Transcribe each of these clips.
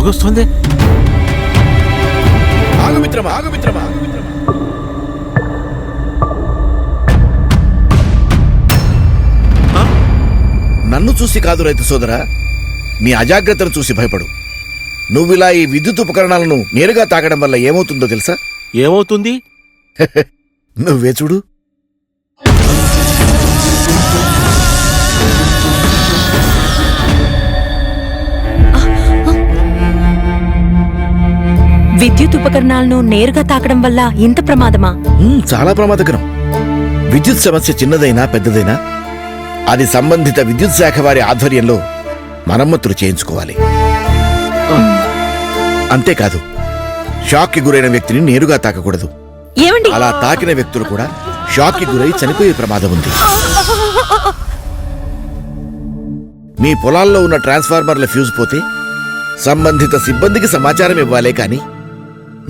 వెలుగొస్తుంది. ఆగు మిత్రమా, ఆగు మిత్రమా. నన్ను చూసి కాదు రైతు సోదరా, నీ అజాగ్రత్తను చూసి భయపడు. నువ్విలా ఈ విద్యుత్ ఉపకరణాలను నేరుగా తాకడం వల్ల ఏమవుతుందో తెలుసా? ఏమవుతుంది? నువ్వే చూడు. విద్యుత్ ఉపకరణాలను నేరుగా తాకడం వల్ల ఇంత ప్రమాదమా? చాలా ప్రమాదకరం. విద్యుత్ సమస్య చిన్నదైనా పెద్దదైనా అది సంబంధిత విద్యుత్ శాఖ వారి ఆధ్వర్యంలో మరమ్మతులు చేయించుకోవాలి. అంతేకాదు, షాక్కి గురైన వ్యక్తిని నేరుగా తాకకూడదు. ఏమండి, అలా తాకిన వ్యక్తులు కూడా షాక్కి గురై చనిపోయే ప్రమాదం ఉంది. మీ పొలాల్లో ఉన్న ట్రాన్స్ఫార్మర్ల ఫ్యూజ్ పోతే సంబంధిత సిబ్బందికి సమాచారం ఇవ్వాలే కానీ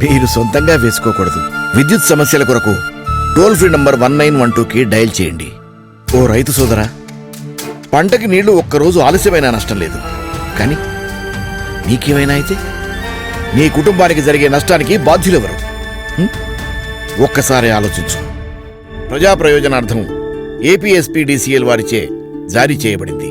మీరు సొంతంగా వేసుకోకూడదు. విద్యుత్ సమస్యల కొరకు టోల్ ఫ్రీ నంబర్ 1912కి డయల్ చేయండి. ఓ రైతు సోదరా, పంటకి నీళ్లు ఒక్కరోజు ఆలస్యమైనా నష్టం లేదు, కానీ నీకేమైనా అయితే నీ కుటుంబానికి జరిగే నష్టానికి బాధ్యులెవరు? ఒక్కసారి ఆలోచించు. ప్రజా ప్రయోజనార్థం ఏపీఎస్పీడీసీఎల్ వారిచే జారీ చేయబడింది.